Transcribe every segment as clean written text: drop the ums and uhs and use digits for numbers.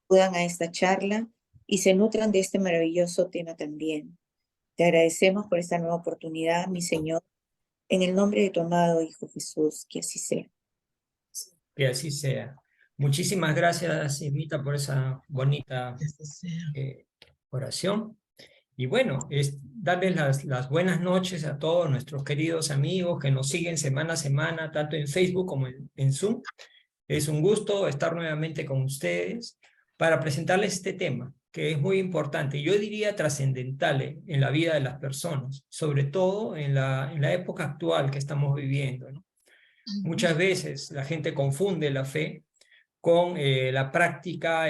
acudan a esta charla y se nutran de este maravilloso tema también. Te agradecemos por esta nueva oportunidad, mi Señor, en el nombre de tu amado Hijo Jesús, que así sea. Que así sea. Muchísimas gracias, Evita, por esa bonita oración. Y bueno, darles las buenas noches a todos nuestros queridos amigos que nos siguen semana a semana, tanto en Facebook como en Zoom. Es un gusto estar nuevamente con ustedes para presentarles este tema, que es muy importante, yo diría trascendental en la vida de las personas, sobre todo en la época actual que estamos viviendo, ¿no? Muchas veces la gente confunde la fe con la práctica,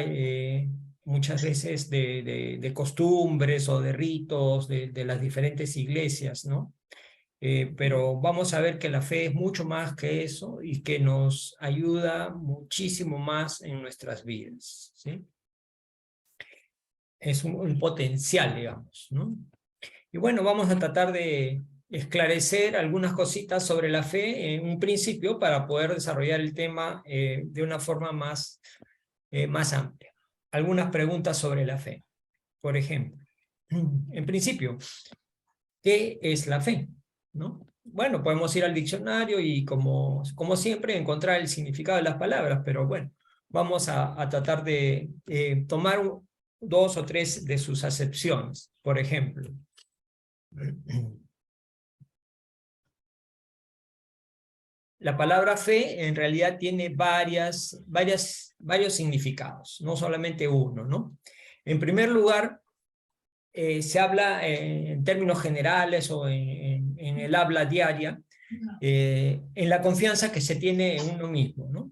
muchas veces de costumbres o de ritos de las diferentes iglesias, ¿no? Pero vamos a ver que la fe es mucho más que eso y que nos ayuda muchísimo más en nuestras vidas, ¿sí? Es un potencial, digamos, ¿no? Y bueno, vamos a tratar de esclarecer algunas cositas sobre la fe en un principio para poder desarrollar el tema de una forma más amplia. Algunas preguntas sobre la fe. Por ejemplo, en principio, ¿qué es la fe? ¿No? Bueno, podemos ir al diccionario y como siempre encontrar el significado de las palabras, pero bueno, vamos a tratar de tomar dos o tres de sus acepciones. Por ejemplo, la palabra fe en realidad tiene varios significados, no solamente uno, ¿no? En primer lugar, se habla en términos generales o en el habla diaria, en la confianza que se tiene en uno mismo, ¿no?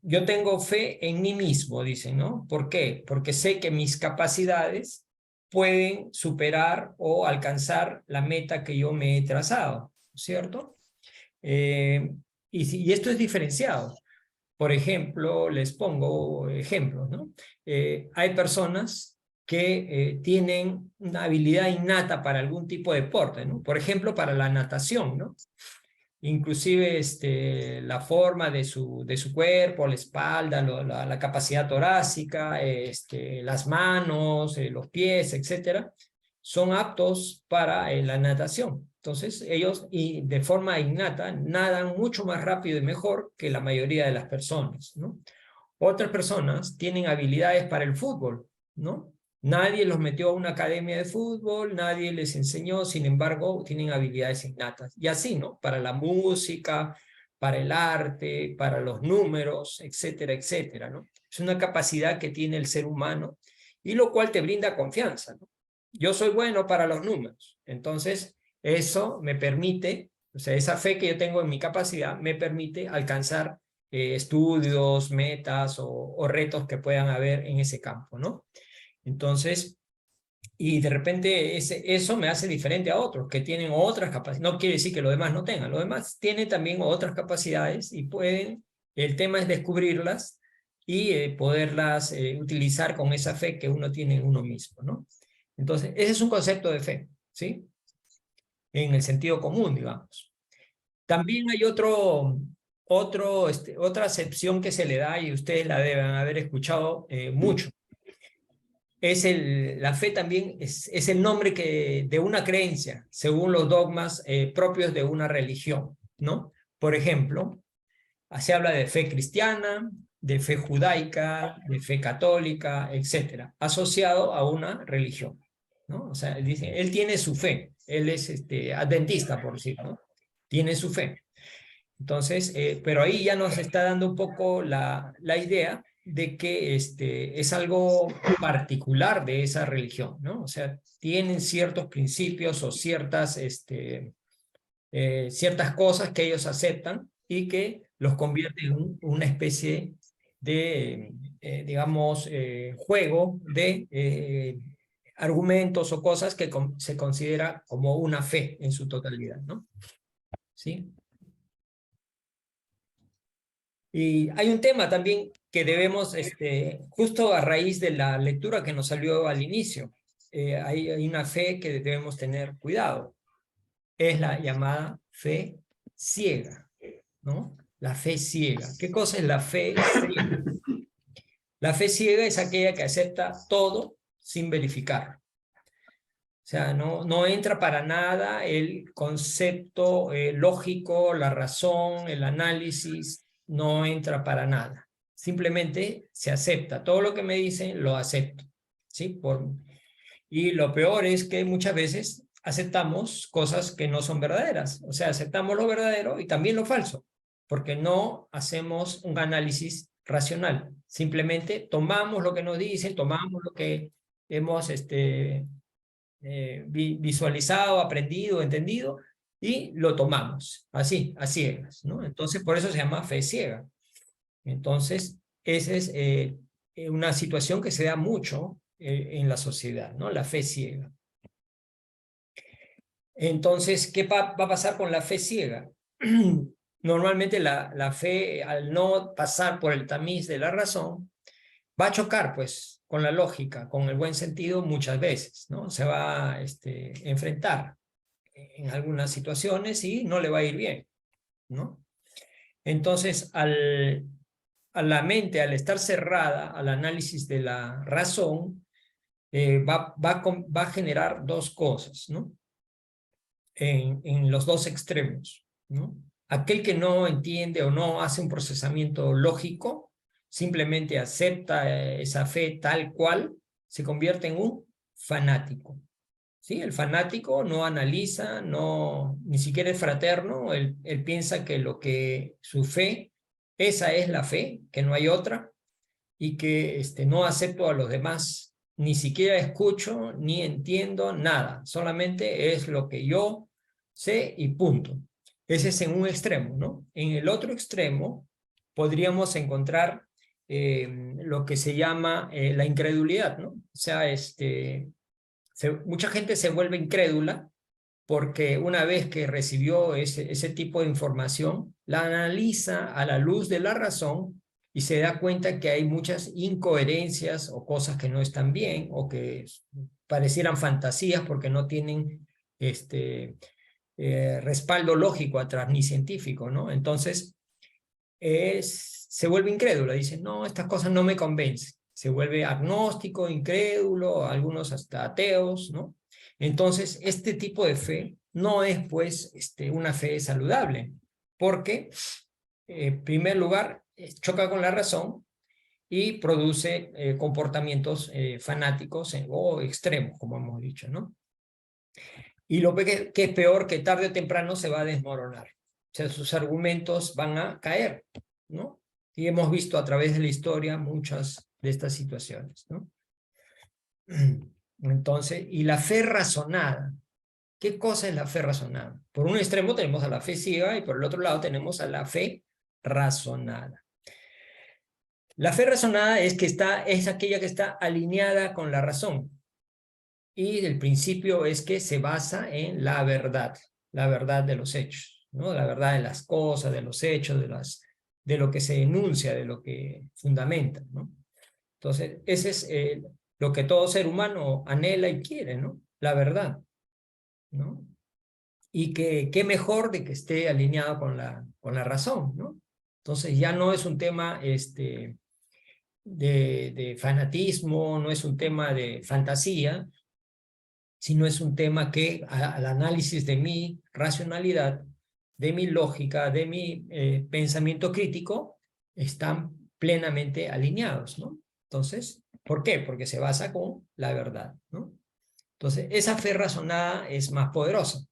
Yo tengo fe en mí mismo, dicen, ¿no? ¿Por qué? Porque sé que mis capacidades pueden superar o alcanzar la meta que yo me he trazado, ¿cierto? Y esto es diferenciado. Por ejemplo, les pongo ejemplos, ¿no? Hay personas que tienen una habilidad innata para algún tipo de deporte, ¿no? Por ejemplo, para la natación, ¿no? Inclusive la forma de su cuerpo, la espalda, la capacidad torácica, las manos, los pies, etcétera, son aptos para la natación. Entonces, ellos y de forma innata nadan mucho más rápido y mejor que la mayoría de las personas, ¿no? Otras personas tienen habilidades para el fútbol, ¿no? Nadie los metió a una academia de fútbol, nadie les enseñó, sin embargo, tienen habilidades innatas. Y así, ¿no? Para la música, para el arte, para los números, etcétera, etcétera, ¿no? Es una capacidad que tiene el ser humano y lo cual te brinda confianza, ¿no? Yo soy bueno para los números, entonces eso me permite, o sea, esa fe que yo tengo en mi capacidad me permite alcanzar estudios, metas o retos que puedan haber en ese campo, ¿no? Entonces, y de repente eso me hace diferente a otros que tienen otras capacidades. No quiere decir que los demás no tengan, los demás tienen también otras capacidades y pueden, el tema es descubrirlas y poderlas utilizar con esa fe que uno tiene en uno mismo, ¿no? Entonces, ese es un concepto de fe, ¿sí? En el sentido común, digamos. También hay otra acepción que se le da, y ustedes la deben haber escuchado mucho. La fe también es el nombre de una creencia, según los dogmas propios de una religión, ¿no? Por ejemplo, se habla de fe cristiana, de fe judaica, de fe católica, etcétera, asociado a una religión, ¿no? O sea, dice, él tiene su fe, él es adventista, por decirlo, ¿no? Tiene su fe. Entonces, pero ahí ya nos está dando un poco la idea de que es algo particular de esa religión, ¿no? O sea, tienen ciertos principios o ciertas cosas que ellos aceptan y que los convierte en una especie de, digamos, juego de argumentos o cosas que se considera como una fe en su totalidad, ¿no? ¿Sí? Y hay un tema también que debemos, justo a raíz de la lectura que nos salió al inicio, hay una fe que debemos tener cuidado. Es la llamada fe ciega, ¿no? La fe ciega. ¿Qué cosa es la fe ciega? La fe ciega es aquella que acepta todo sin verificar. O sea, no entra para nada el concepto lógico, la razón, el análisis, no entra para nada. Simplemente se acepta. Todo lo que me dicen lo acepto. ¿Sí? Y lo peor es que muchas veces aceptamos cosas que no son verdaderas. O sea, aceptamos lo verdadero y también lo falso, porque no hacemos un análisis racional. Simplemente tomamos lo que nos dicen, tomamos lo que hemos visualizado, aprendido, entendido, y lo tomamos, así, a ciegas, ¿no? Entonces, por eso se llama fe ciega. Entonces, esa es una situación que se da mucho en la sociedad, ¿no? La fe ciega. Entonces, ¿qué va a pasar con la fe ciega? Normalmente la fe, al no pasar por el tamiz de la razón, va a chocar, pues, con la lógica, con el buen sentido muchas veces, ¿no? Se va a enfrentar en algunas situaciones y no le va a ir bien, ¿no? Entonces, a la mente, al estar cerrada al análisis de la razón, va a generar dos cosas, ¿no? En los dos extremos, ¿no? Aquel que no entiende o no hace un procesamiento lógico, simplemente acepta esa fe tal cual, se convierte en un fanático. ¿Sí? El fanático no analiza, ni siquiera es fraterno, él piensa que su fe, esa es la fe, que no hay otra, y que no acepto a los demás, ni siquiera escucho, ni entiendo nada, solamente es lo que yo sé y punto. Ese es en un extremo, ¿no? En el otro extremo podríamos encontrar lo que se llama la incredulidad, ¿no? O sea, mucha gente se vuelve incrédula porque una vez que recibió ese tipo de información, la analiza a la luz de la razón y se da cuenta que hay muchas incoherencias o cosas que no están bien o que parecieran fantasías porque no tienen respaldo lógico atrás ni científico, ¿no? Entonces, se vuelve incrédula, dice, no, estas cosas no me convencen. Se vuelve agnóstico, incrédulo, algunos hasta ateos, ¿no? Entonces, este tipo de fe no es, pues, una fe saludable, porque, en primer lugar, choca con la razón y produce comportamientos fanáticos o extremos, como hemos dicho, ¿no? Y lo que es peor, que tarde o temprano se va a desmoronar. O sea, sus argumentos van a caer, ¿no? Y hemos visto a través de la historia muchas de estas situaciones, ¿no? Entonces, y la fe razonada. ¿Qué cosa es la fe razonada? Por un extremo tenemos a la fe ciega y por el otro lado tenemos a la fe razonada. La fe razonada es aquella que está alineada con la razón. Y el principio es que se basa en la verdad de los hechos, ¿no? La verdad de las cosas, de los hechos, de lo que se enuncia, de lo que fundamenta, ¿no? Entonces, ese es lo que todo ser humano anhela y quiere, ¿no? La verdad, ¿no? Y qué mejor de que esté alineado con la razón, ¿no? Entonces ya no es un tema de fanatismo, no es un tema de fantasía, sino es un tema que al análisis de mi racionalidad, de mi lógica, de mi pensamiento crítico, están plenamente alineados, ¿no? Entonces, ¿por qué? Porque se basa con la verdad, ¿no? Entonces, esa fe razonada es más poderosa.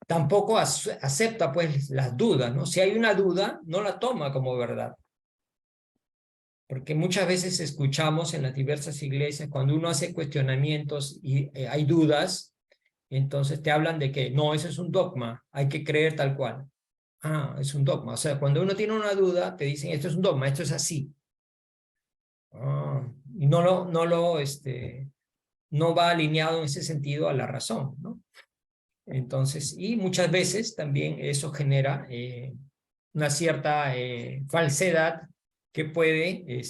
Tampoco acepta, pues, las dudas, ¿no? Si hay una duda, no la toma como verdad. Porque muchas veces escuchamos en las diversas iglesias, cuando uno hace cuestionamientos y hay dudas, entonces te hablan de que no, eso es un dogma, hay que creer tal cual. Ah, es un dogma. O sea, cuando uno tiene una duda, te dicen, esto es un dogma, esto es así. Ah, y no va alineado en ese sentido a la razón, ¿no? Entonces, y muchas veces también eso genera una cierta falsedad que puede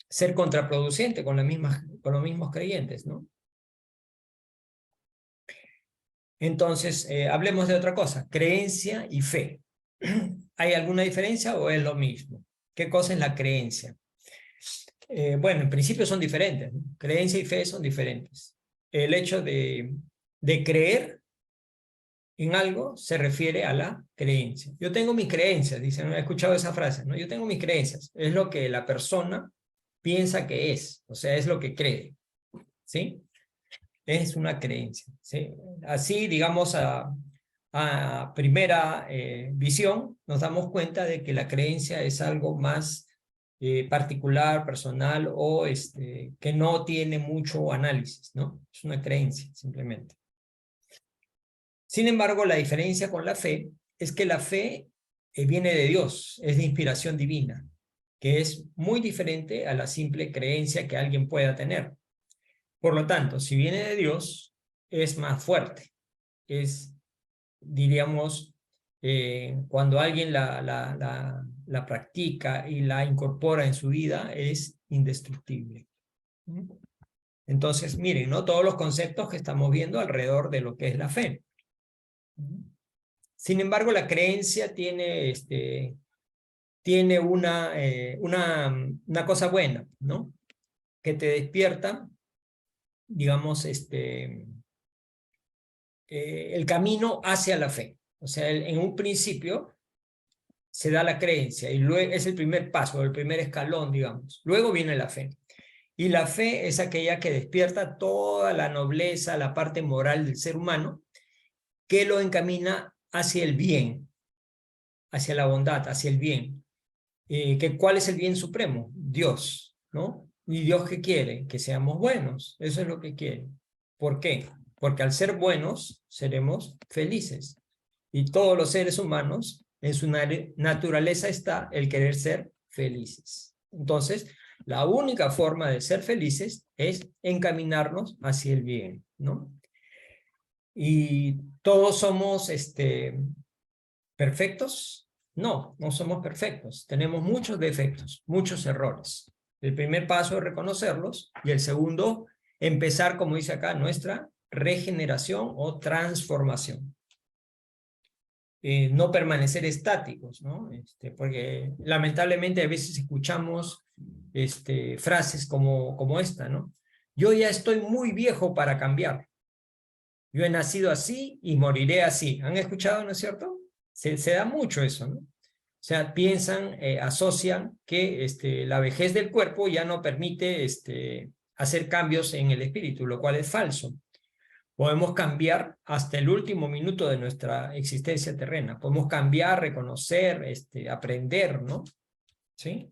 ser contraproducente con los mismos creyentes, ¿no? Entonces, hablemos de otra cosa, creencia y fe. ¿Hay alguna diferencia o es lo mismo? ¿Qué cosa es la creencia? Bueno, en principio son diferentes, ¿no? Creencia y fe son diferentes. El hecho de creer en algo se refiere a la creencia. Yo tengo mis creencias, dicen, ¿no? He escuchado esa frase, ¿no? Yo tengo mis creencias. Es lo que la persona piensa que es, o sea, es lo que cree, ¿sí? Es una creencia, ¿sí? Así, digamos, a primera visión, nos damos cuenta de que la creencia es algo más particular, personal, o que no tiene mucho análisis, ¿no? Es una creencia, simplemente. Sin embargo, la diferencia con la fe es que la fe viene de Dios, es de inspiración divina, que es muy diferente a la simple creencia que alguien pueda tener. Por lo tanto, si viene de Dios, es más fuerte. Es, diríamos, cuando alguien la practica y la incorpora en su vida, es indestructible. Entonces, miren, ¿no? Todos los conceptos que estamos viendo alrededor de lo que es la fe. Sin embargo, la creencia tiene una cosa buena, ¿no? Que te despierta, digamos, el camino hacia la fe. O sea, en un principio se da la creencia y luego es el primer paso, el primer escalón, digamos. Luego viene la fe. Y la fe es aquella que despierta toda la nobleza, la parte moral del ser humano, que lo encamina hacia el bien, hacia la bondad, hacia el bien. ¿Cuál es el bien supremo? Dios, ¿no? ¿Y Dios qué quiere? Que seamos buenos. Eso es lo que quiere. ¿Por qué? Porque al ser buenos, seremos felices. Y todos los seres humanos, en su naturaleza está el querer ser felices. Entonces, la única forma de ser felices es encaminarnos hacia el bien, ¿no? Y todos somos perfectos. No, no somos perfectos. Tenemos muchos defectos, muchos errores. El primer paso es reconocerlos y el segundo, empezar, como dice acá, nuestra regeneración o transformación. No permanecer estáticos, ¿no? Porque lamentablemente a veces escuchamos frases como esta, ¿no? Yo ya estoy muy viejo para cambiar. Yo he nacido así y moriré así. ¿Han escuchado, no es cierto? Se da mucho eso, ¿no? O sea, piensan, asocian que la vejez del cuerpo ya no permite hacer cambios en el espíritu, lo cual es falso. Podemos cambiar hasta el último minuto de nuestra existencia terrena. Podemos cambiar, reconocer, aprender, ¿no? ¿Sí?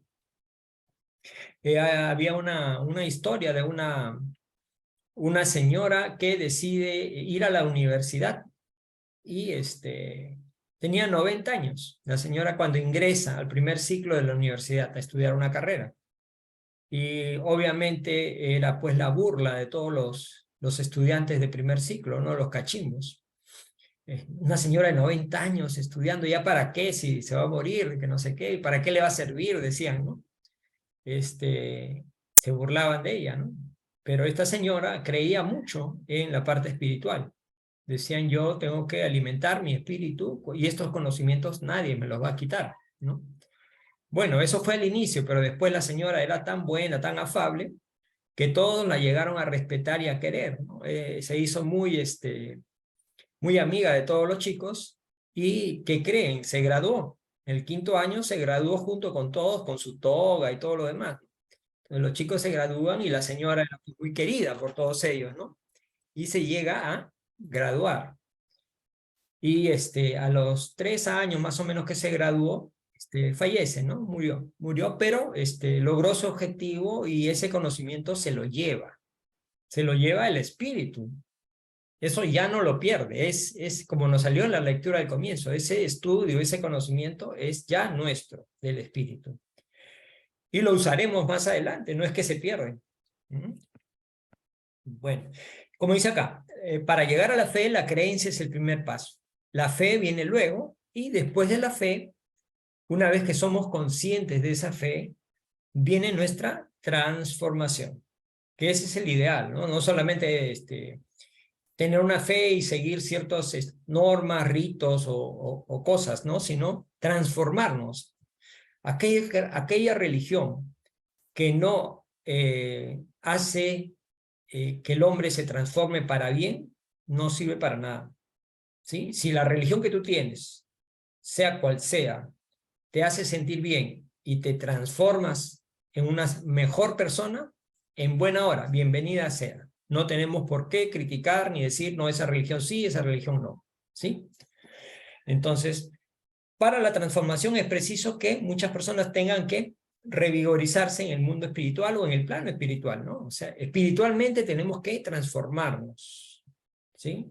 Había una historia de una señora que decide ir a la universidad y tenía 90 años. La señora cuando ingresa al primer ciclo de la universidad a estudiar una carrera. Y obviamente era pues la burla de todos los estudiantes de primer ciclo, ¿no? Los cachimbos. Una señora de 90 años estudiando, ¿ya para qué? Si se va a morir, que no sé qué, ¿para qué le va a servir? Decían, ¿no? Se burlaban de ella, ¿no? Pero esta señora creía mucho en la parte espiritual. Decían, yo tengo que alimentar mi espíritu y estos conocimientos nadie me los va a quitar, ¿no? Bueno, eso fue el inicio, pero después la señora era tan buena, tan afable, que todos la llegaron a respetar y a querer, ¿no? Se hizo muy amiga de todos los chicos y, ¿qué creen? Se graduó. El quinto año se graduó junto con todos, con su toga y todo lo demás. Entonces, los chicos se gradúan y la señora era muy querida por todos ellos, ¿no? Y se llega a graduar. Y a los 3 años más o menos que se graduó, fallece, ¿no? Murió, pero logró su objetivo y ese conocimiento se lo lleva el espíritu. Eso ya no lo pierde, es como nos salió en la lectura del comienzo, ese estudio, ese conocimiento es ya nuestro, del espíritu. Y lo usaremos más adelante, no es que se pierden. Bueno, como dice acá, para llegar a la fe, la creencia es el primer paso. La fe viene luego, y después de la fe, una vez que somos conscientes de esa fe, viene nuestra transformación, que ese es el ideal, ¿no? No solamente tener una fe y seguir ciertas normas, ritos o cosas, ¿no? Sino transformarnos. Aquella religión que no hace que el hombre se transforme para bien, no sirve para nada, ¿sí? Si la religión que tú tienes, sea cual sea, te hace sentir bien y te transformas en una mejor persona, en buena hora, bienvenida sea. No tenemos por qué criticar ni decir, no, esa religión sí, esa religión no, ¿sí? Entonces, para la transformación es preciso que muchas personas tengan que revigorizarse en el mundo espiritual o en el plano espiritual, ¿no? O sea, espiritualmente tenemos que transformarnos, ¿sí?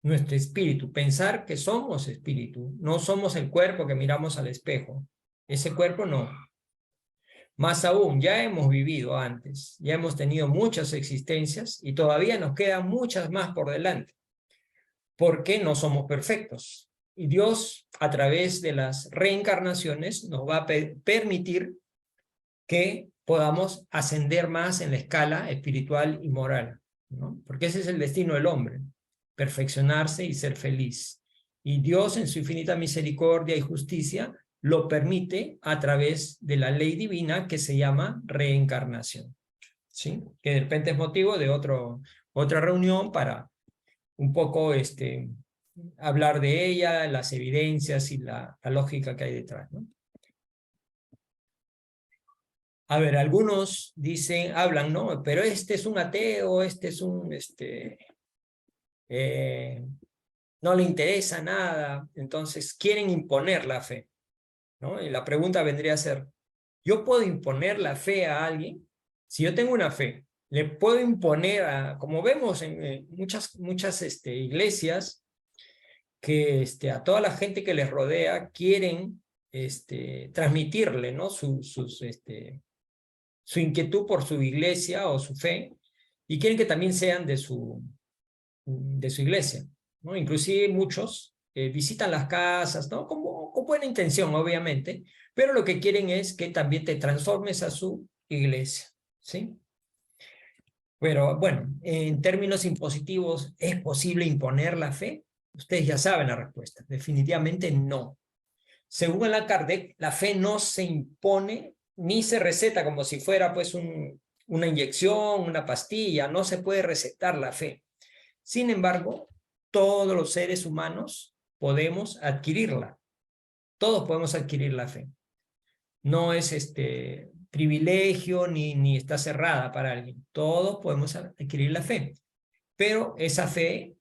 Nuestro espíritu, pensar que somos espíritu, no somos el cuerpo que miramos al espejo. Ese cuerpo no. Más aún, ya hemos vivido antes, ya hemos tenido muchas existencias y todavía nos quedan muchas más por delante, porque no somos perfectos. Y Dios, a través de las reencarnaciones, nos va a permitir que podamos ascender más en la escala espiritual y moral, ¿no? Porque ese es el destino del hombre, perfeccionarse y ser feliz. Y Dios, en su infinita misericordia y justicia, lo permite a través de la ley divina que se llama reencarnación, ¿sí? Que de repente es motivo de otra reunión para un poco hablar de ella, las evidencias y la lógica que hay detrás, ¿no? A ver, algunos dicen, hablan, ¿no? Pero este es un ateo, este es un, no le interesa nada, entonces quieren imponer la fe, ¿no? Y la pregunta vendría a ser, ¿yo puedo imponer la fe a alguien? Si yo tengo una fe, le puedo imponer como vemos en muchas iglesias, que a toda la gente que les rodea quieren transmitirle, ¿no? Su inquietud por su iglesia o su fe, y quieren que también sean de su iglesia, ¿no? Inclusive muchos visitan las casas, ¿no? Con buena intención, obviamente, pero lo que quieren es que también te transformes a su iglesia, ¿sí? Pero bueno, en términos impositivos, ¿es posible imponer la fe? Ustedes ya saben la respuesta, definitivamente no. Según Allan Kardec, la fe no se impone ni se receta como si fuera pues una inyección, una pastilla, no se puede recetar la fe. Sin embargo, todos los seres humanos podemos adquirirla, todos podemos adquirir la fe. No es privilegio ni está cerrada para alguien, todos podemos adquirir la fe, pero esa fe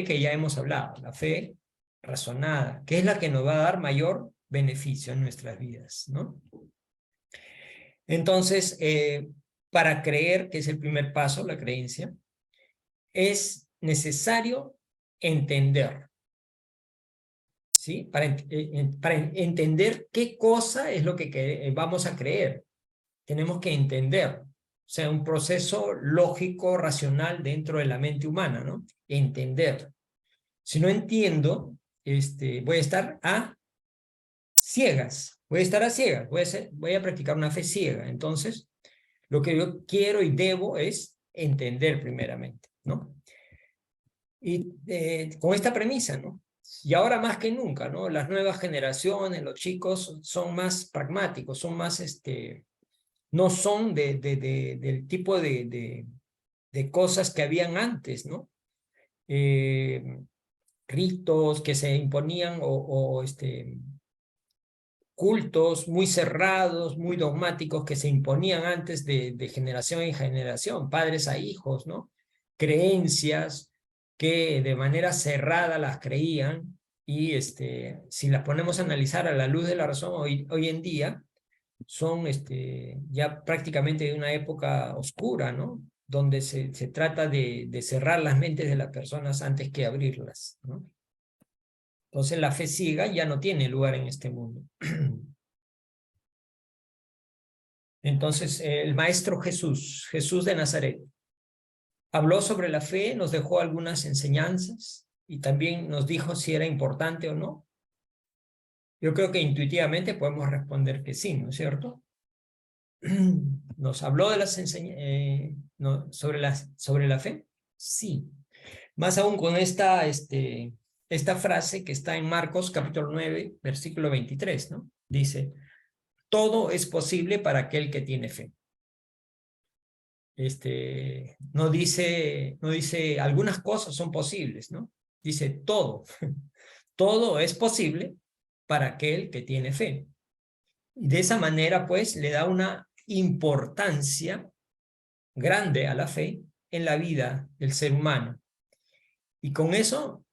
que ya hemos hablado, la fe razonada, que es la que nos va a dar mayor beneficio en nuestras vidas, ¿no? Entonces, para creer, que es el primer paso, la creencia, es necesario entender, ¿sí? Para entender qué cosa es lo que vamos a creer, tenemos que entender, o sea, un proceso lógico, racional dentro de la mente humana, ¿no? Entender. Si no entiendo, voy a estar a ciegas, voy a practicar una fe ciega. Entonces, lo que yo quiero y debo es entender primeramente, ¿no? Y con esta premisa, ¿no? Y ahora más que nunca, ¿no? Las nuevas generaciones, los chicos son más pragmáticos, son más, no son del tipo de cosas que habían antes, ¿no? Ritos que se imponían o cultos muy cerrados, muy dogmáticos que se imponían antes de generación en generación, padres a hijos, ¿no? Creencias que de manera cerrada las creían y si las ponemos a analizar a la luz de la razón hoy en día, son ya prácticamente de una época oscura, ¿no? Donde se trata de cerrar las mentes de las personas antes que abrirlas, ¿no? Entonces la fe ciega ya no tiene lugar en este mundo. Entonces el Maestro Jesús de Nazaret, habló sobre la fe, nos dejó algunas enseñanzas y también nos dijo si era importante o no. Yo creo que intuitivamente podemos responder que sí, ¿no es cierto? ¿Nos habló de sobre la fe? Sí. Más aún con esta frase que está en Marcos capítulo 9, versículo 23, ¿no? Dice, todo es posible para aquel que tiene fe. No dice algunas cosas son posibles, ¿no? Dice todo. Todo es posible para aquel que tiene fe. Y de esa manera, pues, le da una importancia grande a la fe en la vida del ser humano. Y con eso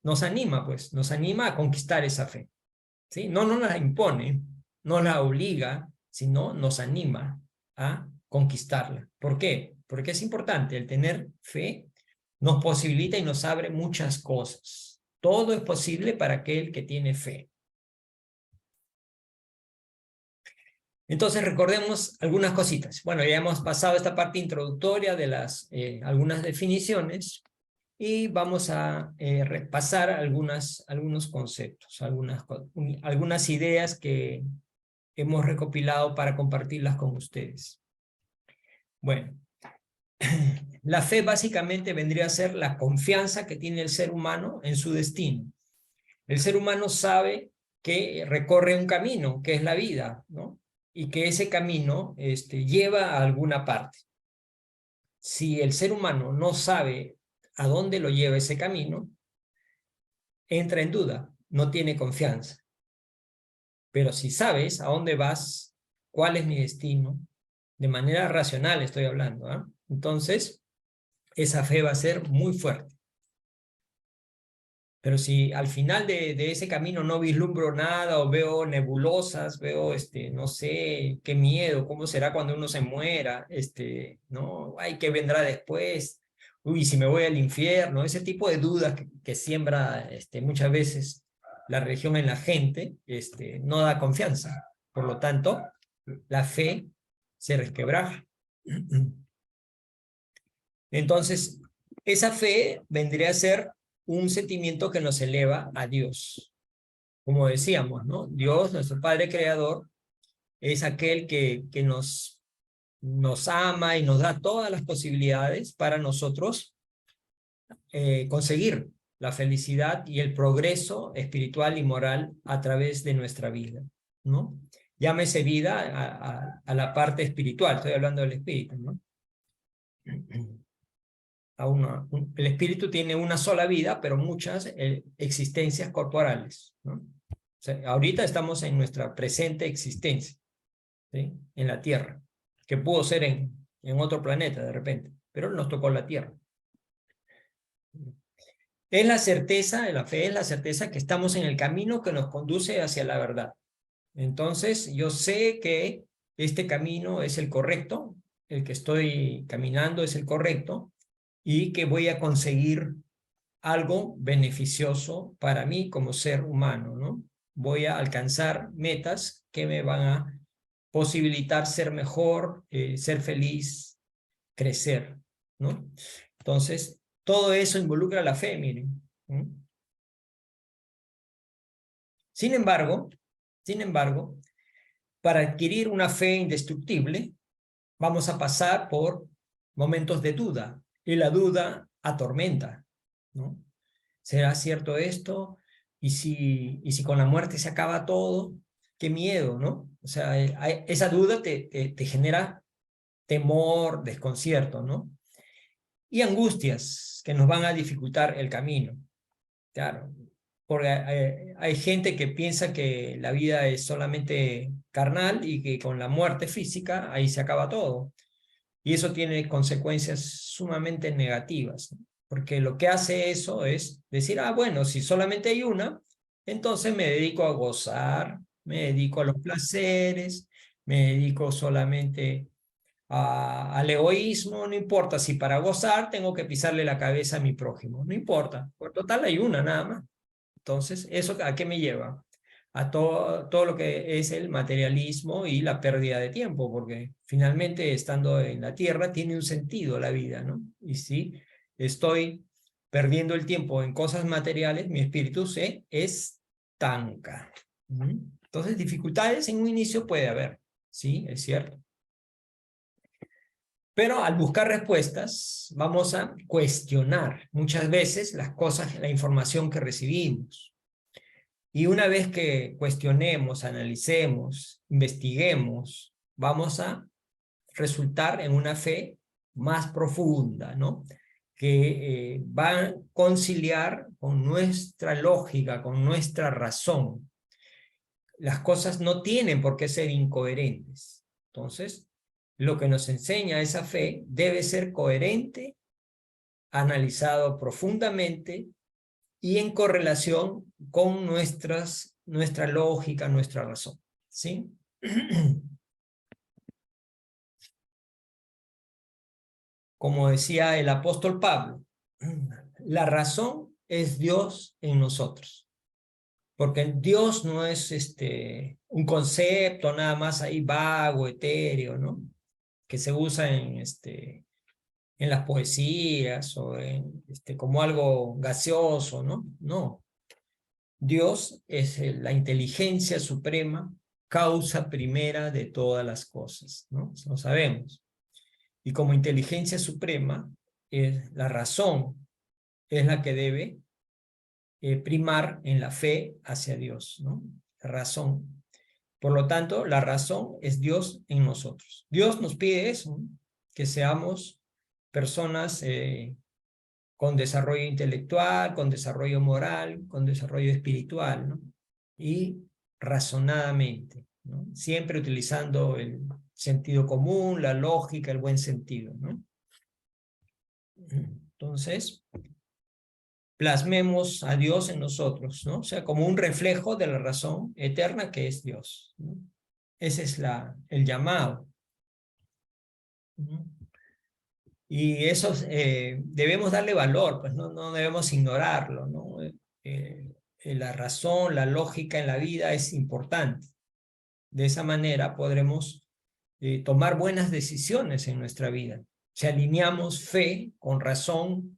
nos anima, pues, nos anima a conquistar esa fe. ¿Sí? No nos la impone, no la obliga, sino nos anima a conquistarla. ¿Por qué? Porque es importante, el tener fe nos posibilita y nos abre muchas cosas. Todo es posible para aquel que tiene fe. Entonces recordemos algunas cositas. Bueno, ya hemos pasado esta parte introductoria de algunas definiciones y vamos a repasar algunos conceptos, algunas ideas que hemos recopilado para compartirlas con ustedes. Bueno, la fe básicamente vendría a ser la confianza que tiene el ser humano en su destino. El ser humano sabe que recorre un camino, que es la vida, ¿no? Y que ese camino lleva a alguna parte. Si el ser humano no sabe a dónde lo lleva ese camino, entra en duda, no tiene confianza. Pero si sabes a dónde vas, cuál es mi destino, de manera racional estoy hablando, ¿eh? Entonces, esa fe va a ser muy fuerte. Pero si al final de ese camino no vislumbro nada o veo nebulosas, veo, no sé, qué miedo, cómo será cuando uno se muera, ¿no? Ay, ¿qué vendrá después? Uy, si me voy al infierno, ese tipo de dudas que siembra muchas veces la religión en la gente, no da confianza. Por lo tanto, la fe se resquebraja. Entonces, esa fe vendría a ser un sentimiento que nos eleva a Dios. Como decíamos, ¿no? Dios, nuestro Padre Creador, es aquel que nos ama y nos da todas las posibilidades para nosotros conseguir la felicidad y el progreso espiritual y moral a través de nuestra vida, ¿no? Llámese vida a la parte espiritual, estoy hablando del espíritu, ¿no? El espíritu tiene una sola vida, pero muchas existencias corporales, ¿no? O sea, ahorita estamos en nuestra presente existencia, ¿sí? En la Tierra, que pudo ser en otro planeta de repente, pero nos tocó la Tierra. Es la certeza, la fe es la certeza que estamos en el camino que nos conduce hacia la verdad. Entonces, yo sé que este camino es el correcto, el que estoy caminando es el correcto, y que voy a conseguir algo beneficioso para mí como ser humano, ¿no? Voy a alcanzar metas que me van a posibilitar ser mejor, ser feliz, crecer, ¿no? Entonces, todo eso involucra la fe, miren. Sin embargo, para adquirir una fe indestructible, vamos a pasar por momentos de duda, y la duda atormenta, ¿no? ¿Será cierto esto? ¿Y si con la muerte se acaba todo? ¡Qué miedo!, ¿no? O sea, esa duda te genera temor, desconcierto, ¿no? Y angustias que nos van a dificultar el camino. Claro, porque hay gente que piensa que la vida es solamente carnal y que con la muerte física ahí se acaba todo. Y eso tiene consecuencias sumamente negativas, ¿no? Porque lo que hace eso es decir, bueno, si solamente hay una, entonces me dedico a gozar, me dedico a los placeres, me dedico solamente al egoísmo, no importa si para gozar tengo que pisarle la cabeza a mi prójimo, no importa, por total hay una nada más. Entonces, ¿eso a qué me lleva? A todo lo que es el materialismo y la pérdida de tiempo, porque finalmente estando en la tierra tiene un sentido la vida, ¿no? Y si estoy perdiendo el tiempo en cosas materiales, mi espíritu se estanca. Entonces, dificultades en un inicio puede haber, sí, es cierto. Pero al buscar respuestas, vamos a cuestionar muchas veces las cosas, la información que recibimos. Y una vez que cuestionemos, analicemos, investiguemos, vamos a resultar en una fe más profunda, ¿no? Que va a conciliar con nuestra lógica, con nuestra razón. Las cosas no tienen por qué ser incoherentes. Entonces, lo que nos enseña esa fe debe ser coherente, analizado profundamente y en correlación con nuestra lógica, nuestra razón, ¿sí? Como decía el apóstol Pablo, la razón es Dios en nosotros. Porque Dios no es un concepto nada más ahí vago, etéreo, ¿no? Que se usa en las poesías o como algo gaseoso, ¿no? No. Dios es la inteligencia suprema, causa primera de todas las cosas, ¿no? Eso lo sabemos. Y como inteligencia suprema, la razón es la que debe primar en la fe hacia Dios, ¿no? La razón. Por lo tanto, la razón es Dios en nosotros. Dios nos pide eso, ¿no? Que seamos personas con desarrollo intelectual, con desarrollo moral, con desarrollo espiritual, ¿no? Y razonadamente, ¿no? Siempre utilizando el sentido común, la lógica, el buen sentido, ¿no? Entonces, plasmemos a Dios en nosotros, ¿no? O sea, como un reflejo de la razón eterna que es Dios, ¿no? Ese es el llamado, ¿no? Y eso debemos darle valor, pues no debemos ignorarlo, ¿no? La razón, la lógica en la vida es importante. De esa manera podremos tomar buenas decisiones en nuestra vida. Si alineamos fe con razón,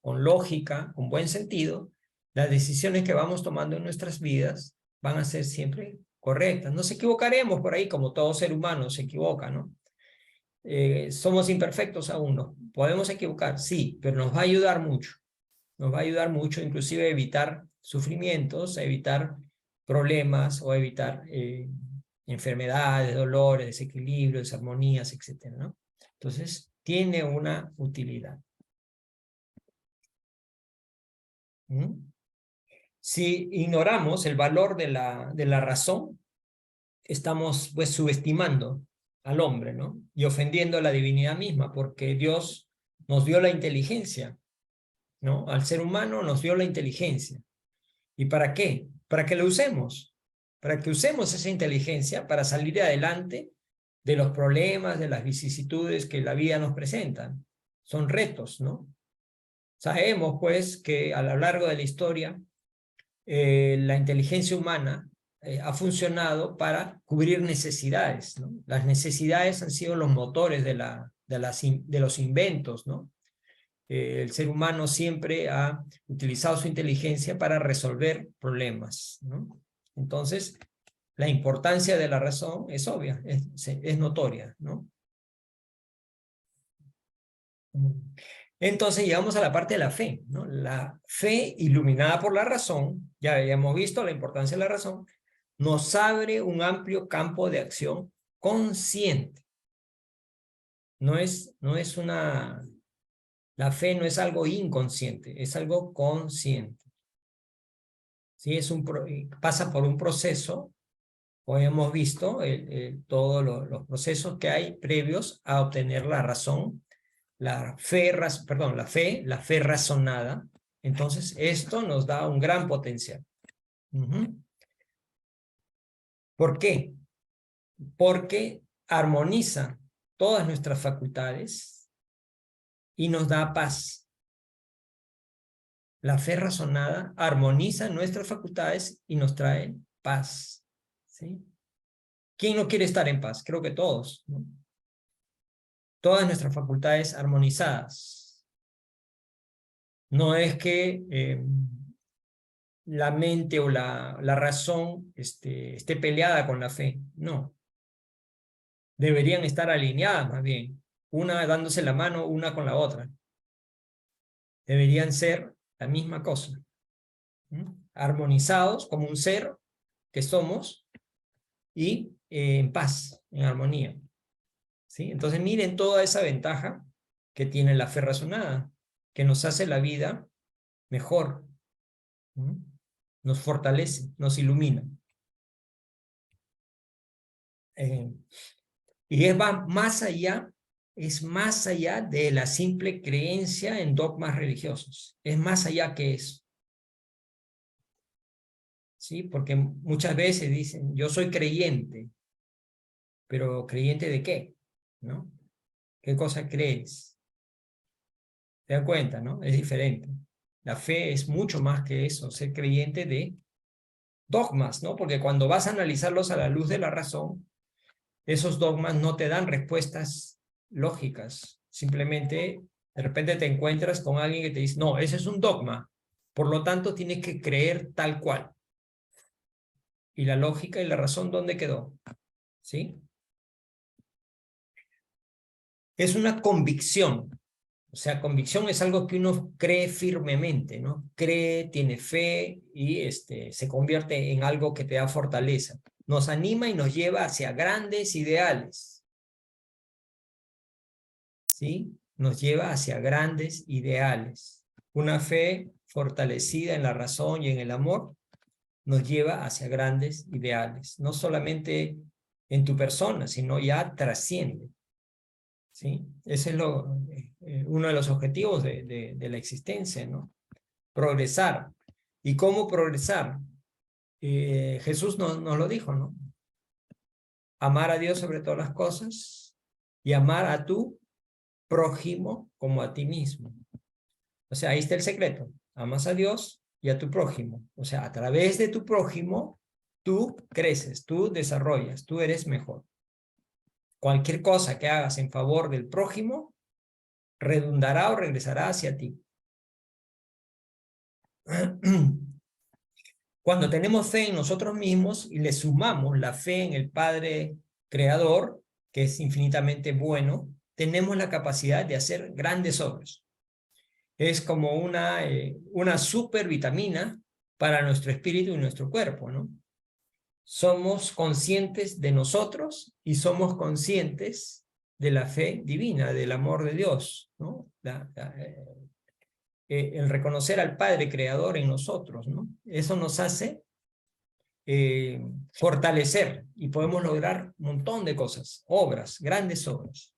con lógica, con buen sentido, las decisiones que vamos tomando en nuestras vidas van a ser siempre correctas. Nos equivocaremos por ahí, como todo ser humano se equivoca, ¿no? Somos imperfectos aún, ¿no? Podemos equivocar, sí, pero nos va a ayudar mucho. Nos va a ayudar mucho, inclusive a evitar sufrimientos, a evitar problemas o a evitar enfermedades, dolores, desequilibrios, desarmonías, etcétera, ¿no? Entonces, tiene una utilidad. ¿Mm? Si ignoramos el valor de la razón, estamos pues subestimando al hombre, ¿no? Y ofendiendo a la divinidad misma, porque Dios nos dio la inteligencia, ¿no? Al ser humano nos dio la inteligencia. ¿Y para qué? Para que lo usemos, para que usemos esa inteligencia para salir adelante de los problemas, de las vicisitudes que la vida nos presenta. Son retos, ¿no? Sabemos, pues, que a lo largo de la historia la inteligencia humana ha funcionado para cubrir necesidades, ¿no? Las necesidades han sido los motores de los inventos, ¿no? El ser humano siempre ha utilizado su inteligencia para resolver problemas, ¿no? Entonces, la importancia de la razón es obvia, es notoria, ¿no? Entonces llegamos a la parte de la fe, ¿no? La fe iluminada por la razón, ya hemos visto la importancia de la razón, nos abre un amplio campo de acción consciente. La fe no es algo inconsciente, es algo consciente. ¿Sí? Pasa por un proceso, como hemos visto, todos los procesos que hay previos a obtener la razón, la fe razonada. Entonces, esto nos da un gran potencial. ¿Por qué? Porque armoniza todas nuestras facultades y nos da paz. La fe razonada armoniza nuestras facultades y nos trae paz, ¿sí? ¿Quién no quiere estar en paz? Creo que todos, ¿no? Todas nuestras facultades armonizadas. No es que la mente o la razón esté peleada con la fe, no. Deberían estar alineadas más bien, una dándose la mano una con la otra. Deberían ser la misma cosa. ¿Mm? armonizados como un ser que somos y en paz, en armonía. ¿Sí? Entonces miren toda esa ventaja que tiene la fe razonada, que nos hace la vida mejor, ¿no? Nos fortalece, nos ilumina. Y va es más allá de la simple creencia en dogmas religiosos. Es más allá que eso. ¿Sí? Porque muchas veces dicen, yo soy creyente, pero ¿creyente de qué? ¿No? ¿Qué cosa crees? ¿Te das cuenta, no? Es diferente. La fe es mucho más que eso, ser creyente de dogmas, ¿no? Porque cuando vas a analizarlos a la luz de la razón, esos dogmas no te dan respuestas lógicas. Simplemente, de repente te encuentras con alguien que te dice, no, ese es un dogma, por lo tanto tienes que creer tal cual. ¿Y la lógica y la razón dónde quedó? ¿Sí? Es una convicción. O sea, convicción es algo que uno cree firmemente, ¿no? Cree, tiene fe y se convierte en algo que te da fortaleza. Nos anima y nos lleva hacia grandes ideales. ¿Sí? Nos lleva hacia grandes ideales. Una fe fortalecida en la razón y en el amor nos lleva hacia grandes ideales. No solamente en tu persona, sino ya trasciende. ¿Sí? Ese es uno de los objetivos de la existencia, ¿no? Progresar. ¿Y cómo progresar? Jesús nos lo dijo, ¿no? Amar a Dios sobre todas las cosas y amar a tu prójimo como a ti mismo. O sea, ahí está el secreto. Amas a Dios y a tu prójimo. O sea, a través de tu prójimo, tú creces, tú desarrollas, tú eres mejor. Cualquier cosa que hagas en favor del prójimo redundará o regresará hacia ti. Cuando tenemos fe en nosotros mismos y le sumamos la fe en el Padre Creador, que es infinitamente bueno, tenemos la capacidad de hacer grandes obras. Es como una supervitamina para nuestro espíritu y nuestro cuerpo, ¿no? Somos conscientes de nosotros y somos conscientes de la fe divina, del amor de Dios, ¿no? El reconocer al Padre Creador en nosotros, ¿no? Eso nos hace fortalecer y podemos lograr un montón de cosas, obras, grandes obras.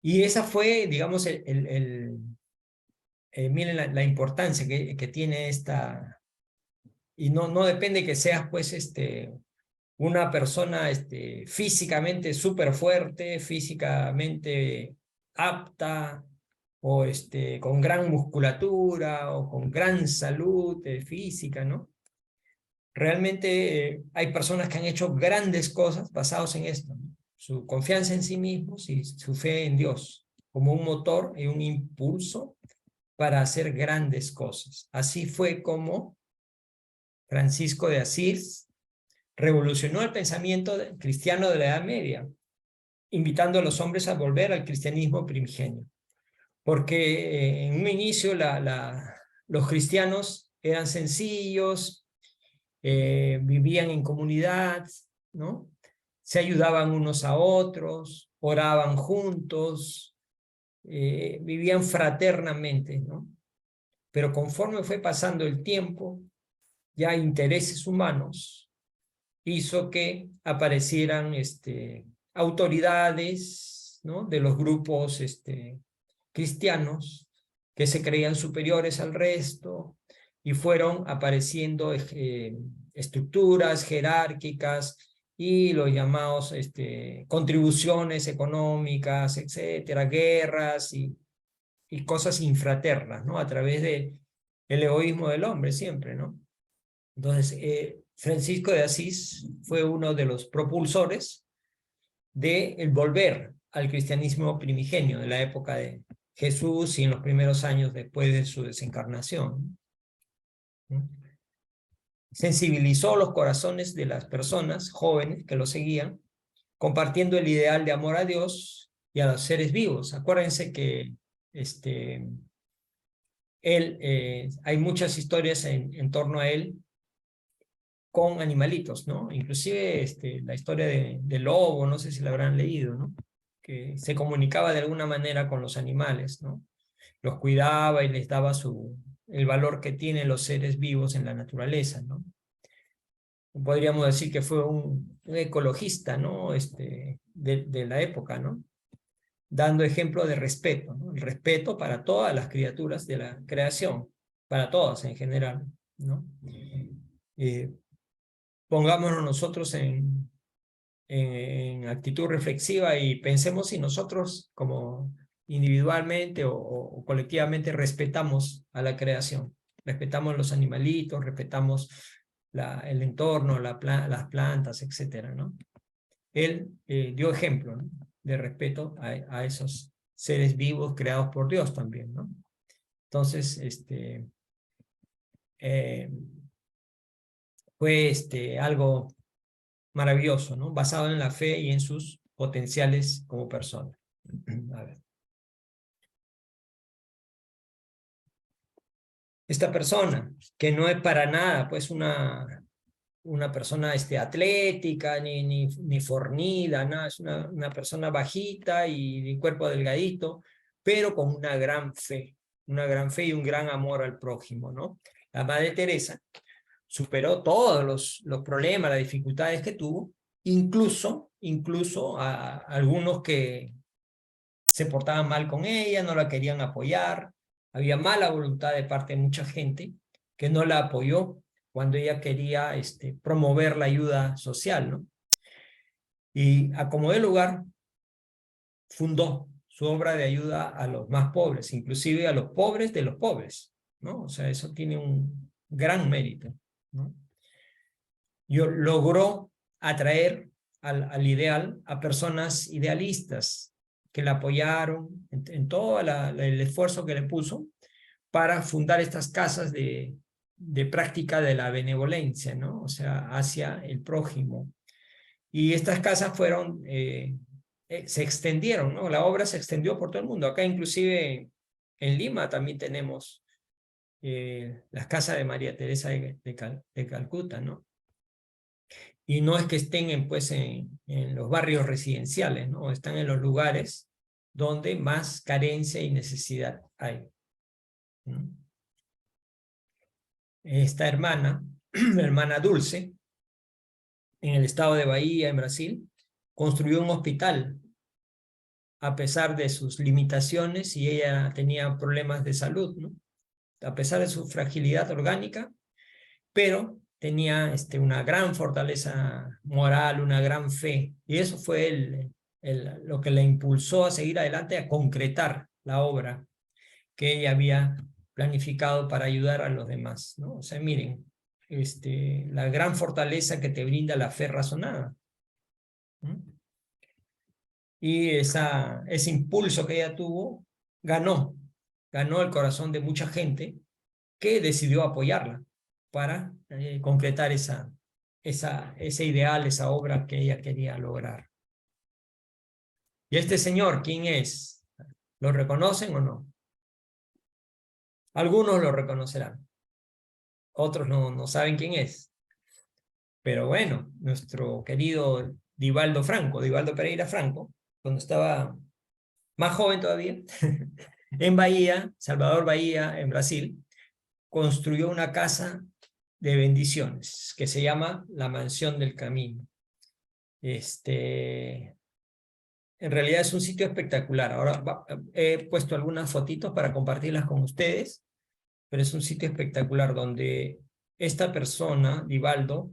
Y esa fue, digamos, miren la importancia que tiene esta, y no depende que seas, pues, una persona físicamente súper fuerte, físicamente apta, o con gran musculatura, o con gran salud física, ¿no? Realmente hay personas que han hecho grandes cosas basados en esto, ¿no? Su confianza en sí mismos y su fe en Dios, como un motor y un impulso para hacer grandes cosas. Así fue como Francisco de Asís revolucionó el pensamiento cristiano de la Edad Media, invitando a los hombres a volver al cristianismo primigenio. Porque en un inicio los cristianos eran sencillos, vivían en comunidad, ¿no? Se ayudaban unos a otros, oraban juntos, vivían fraternamente, ¿no? Pero conforme fue pasando el tiempo, ya intereses humanos hizo que aparecieran autoridades, ¿no? De los grupos cristianos que se creían superiores al resto y fueron apareciendo estructuras jerárquicas y los llamados contribuciones económicas, etcétera, guerras y cosas infraternas, ¿no? A través del egoísmo del hombre siempre, ¿no? Entonces, Francisco de Asís fue uno de los propulsores del volver al cristianismo primigenio de la época de Jesús y en los primeros años después de su desencarnación. Sensibilizó los corazones de las personas jóvenes que lo seguían, compartiendo el ideal de amor a Dios y a los seres vivos. Acuérdense que hay muchas historias en torno a él con animalitos, ¿no? Inclusive la historia del lobo, no sé si la habrán leído, ¿no? Que se comunicaba de alguna manera con los animales, ¿no? Los cuidaba y les daba el valor que tienen los seres vivos en la naturaleza, ¿no? Podríamos decir que fue un ecologista, ¿no? De la época, ¿no? Dando ejemplo de respeto, ¿no? El respeto para todas las criaturas de la creación, para todas en general, ¿no? Pongámonos nosotros en actitud reflexiva y pensemos si nosotros como individualmente o colectivamente respetamos a la creación, respetamos los animalitos, respetamos el entorno, las plantas, etcétera, ¿no? Él dio ejemplo, ¿no? De respeto a esos seres vivos creados por Dios también, ¿no? Entonces, fue algo maravilloso, ¿no? Basado en la fe y en sus potenciales como persona. A ver. Esta persona, que no es para nada, pues, una persona atlética, ni fornida, nada, es una persona bajita y de cuerpo delgadito, pero con una gran fe y un gran amor al prójimo, ¿no? La Madre Teresa superó todos los problemas, las dificultades que tuvo, incluso a algunos que se portaban mal con ella, no la querían apoyar, había mala voluntad de parte de mucha gente que no la apoyó cuando ella quería promover la ayuda social, ¿no? Y a como de lugar fundó su obra de ayuda a los más pobres, inclusive a los pobres de los pobres, ¿no? O sea, eso tiene un gran mérito, ¿no? Logró atraer al ideal a personas idealistas que la apoyaron en todo el esfuerzo que le puso para fundar estas casas de práctica de la benevolencia, ¿no? O sea, hacia el prójimo. Y estas casas se extendieron, ¿no? La obra se extendió por todo el mundo. Acá inclusive en Lima también tenemos las casas de María Teresa de Calcuta, ¿no? Y no es que estén pues, en los barrios residenciales, ¿no? Están en los lugares donde más carencia y necesidad hay, ¿no? Esta hermana, la hermana Dulce, en el estado de Bahía, en Brasil, construyó un hospital a pesar de sus limitaciones y ella tenía problemas de salud, ¿no? A pesar de su fragilidad orgánica, pero tenía una gran fortaleza moral, una gran fe, y eso fue lo que la impulsó a seguir adelante, a concretar la obra que ella había planificado para ayudar a los demás, ¿no? O sea, miren, la gran fortaleza que te brinda la fe razonada, ¿no? Y ese impulso que ella tuvo ganó el corazón de mucha gente que decidió apoyarla para concretar ese ideal, esa obra que ella quería lograr. ¿Y este señor quién es? ¿Lo reconocen o no? Algunos lo reconocerán, otros no saben quién es. Pero bueno, nuestro querido Divaldo Pereira Franco, cuando estaba más joven todavía, en Bahía, Salvador Bahía, en Brasil, construyó una casa de bendiciones que se llama la Mansión del Camino. En realidad es un sitio espectacular. Ahora he puesto algunas fotitos para compartirlas con ustedes, pero es un sitio espectacular donde esta persona, Divaldo,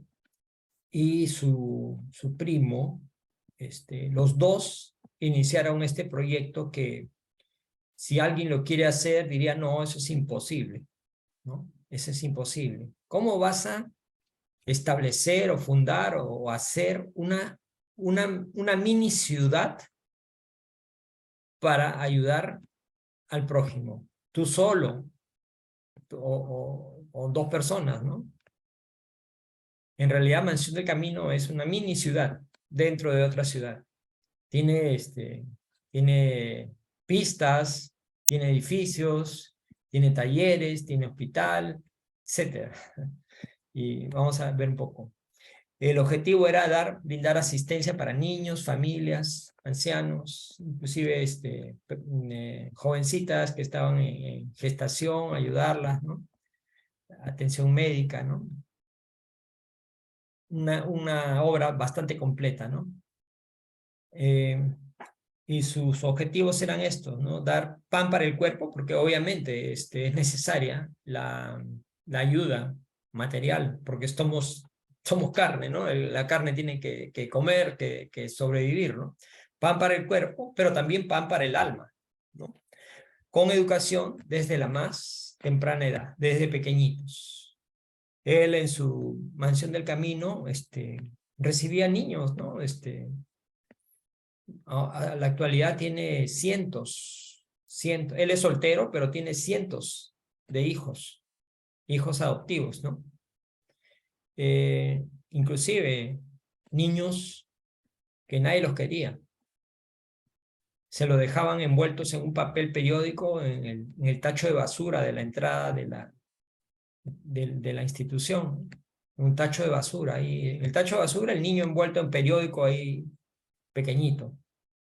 y su primo, los dos iniciaron este proyecto que si alguien lo quiere hacer diría, no, eso es imposible, ¿no? Eso es imposible. ¿Cómo vas a establecer o fundar o hacer una mini ciudad para ayudar al prójimo? Tú solo o dos personas, ¿no? En realidad, Mansión del Camino es una mini ciudad dentro de otra ciudad. Tiene pistas, tiene edificios, Tiene talleres, tiene hospital, etc. Y vamos a ver un poco. El objetivo era brindar asistencia para niños, familias, ancianos, inclusive jovencitas que estaban en gestación, ayudarlas, ¿no? Atención médica, ¿no? Una obra bastante completa, ¿no? Y sus objetivos eran estos, ¿no? Dar pan para el cuerpo, porque obviamente es necesaria la ayuda material, porque somos carne, ¿no? La carne tiene que comer, que sobrevivir, ¿no? Pan para el cuerpo, pero también pan para el alma, ¿no? Con educación desde la más temprana edad, desde pequeñitos. Él en su mansión del camino recibía niños, ¿no? A la actualidad tiene cientos. Él es soltero, pero tiene cientos de hijos adoptivos, ¿no? Inclusive niños que nadie los quería. Se lo dejaban envueltos en un papel periódico en el tacho de basura de la entrada de la institución. Un tacho de basura. Y en el tacho de basura el niño envuelto en periódico ahí pequeñito.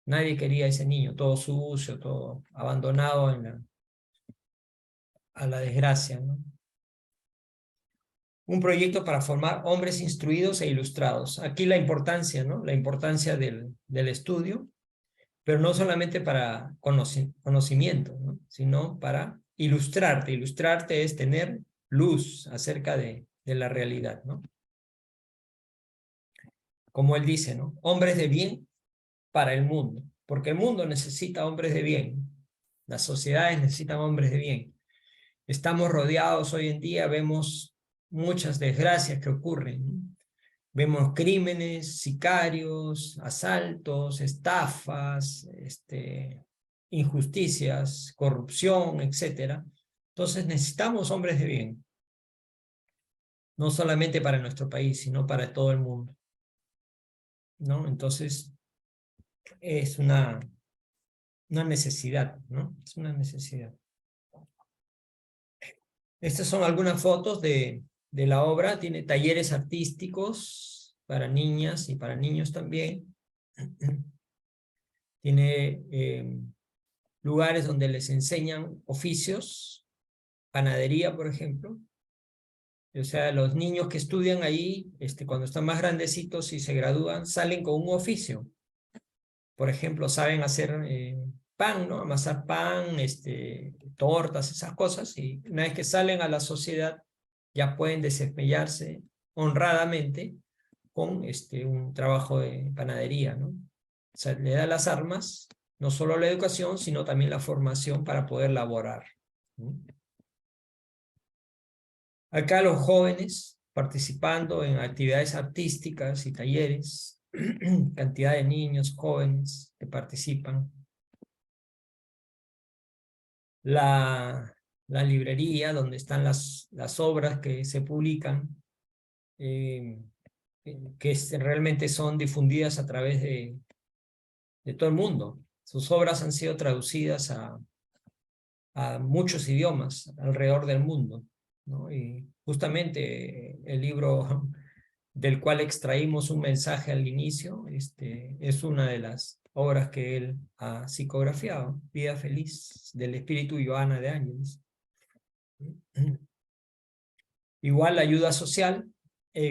Nadie quería a ese niño, todo sucio, todo abandonado a la desgracia, ¿no? Un proyecto para formar hombres instruidos e ilustrados. Aquí la importancia, ¿no? La importancia del estudio, pero no solamente para conocimiento, ¿no? Sino para ilustrarte. Ilustrarte es tener luz acerca de la realidad, ¿no? Como él dice, ¿no? Hombres de bien para el mundo, porque el mundo necesita hombres de bien. Las sociedades necesitan hombres de bien. Estamos rodeados hoy en día, vemos muchas desgracias que ocurren, ¿no? Vemos crímenes, sicarios, asaltos, estafas, injusticias, corrupción, etc. Entonces necesitamos hombres de bien, no solamente para nuestro país, sino para todo el mundo, ¿no? Entonces es una necesidad, ¿no? Es una necesidad. Estas son algunas fotos de la obra. Tiene talleres artísticos para niñas y para niños también. Tiene lugares donde les enseñan oficios, panadería, por ejemplo. O sea, los niños que estudian ahí, cuando están más grandecitos y se gradúan, salen con un oficio. Por ejemplo, saben hacer pan, ¿no? Amasar pan, tortas, esas cosas. Y una vez que salen a la sociedad, ya pueden desempeñarse honradamente con un trabajo de panadería, ¿no? O sea, le da las armas, no solo la educación, sino también la formación para poder laborar, ¿no? Acá los jóvenes participando en actividades artísticas y talleres, cantidad de niños, jóvenes que participan. La librería donde están las obras que se publican, que realmente son difundidas a través de todo el mundo. Sus obras han sido traducidas a muchos idiomas alrededor del mundo, ¿no? Y justamente el libro del cual extraímos un mensaje al inicio, es una de las obras que él ha psicografiado, Vida Feliz, del espíritu Joana de Ángeles. Igual la ayuda social,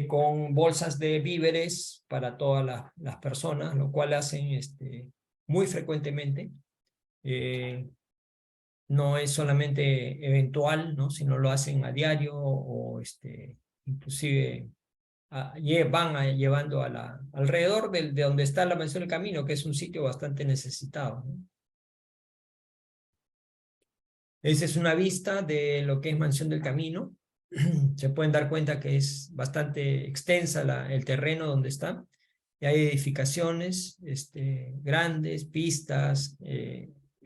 con bolsas de víveres para todas las personas, lo cual hacen muy frecuentemente. No es solamente eventual, ¿no? Sino lo hacen a diario o inclusive van llevando alrededor de donde está la Mansión del Camino, que es un sitio bastante necesitado, ¿no? Esa es una vista de lo que es Mansión del Camino. Se pueden dar cuenta que es bastante extensa el terreno donde está. Y hay edificaciones grandes, pistas.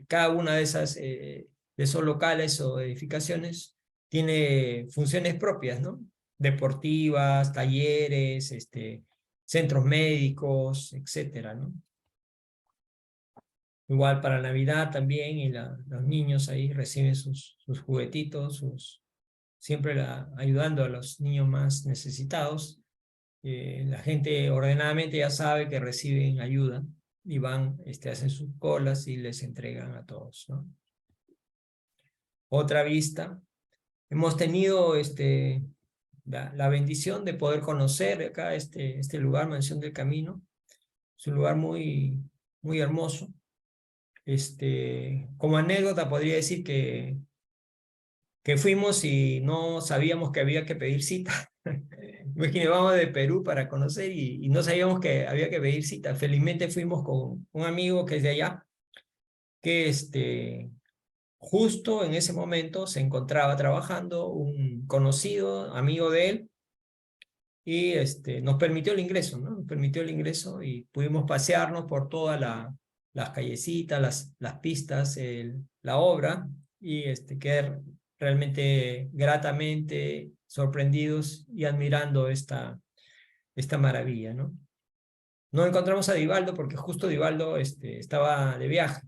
Cada una de esos locales o edificaciones tiene funciones propias, ¿no? Deportivas, talleres, centros médicos, etcétera, ¿no? igual para Navidad también, y los niños ahí reciben sus juguetitos, siempre ayudando a los niños más necesitados. La gente ordenadamente ya sabe que reciben ayuda y van, hacen sus colas y les entregan a todos, ¿no? Otra vista. Hemos tenido la bendición de poder conocer acá este lugar, Mansión del Camino. Es un lugar muy, muy hermoso. Como anécdota podría decir que fuimos y no sabíamos que había que pedir cita. Imagínate, vamos de Perú para conocer y no sabíamos que había que pedir cita. Felizmente fuimos con un amigo que es de allá, que justo en ese momento se encontraba trabajando un conocido, amigo de él, y nos permitió el ingreso, ¿no? Nos permitió el ingreso y pudimos pasearnos por todas las callecitas, las pistas, la obra, y quedar realmente gratamente sorprendidos y admirando esta maravilla, ¿no? No encontramos a Divaldo porque justo Divaldo estaba de viaje,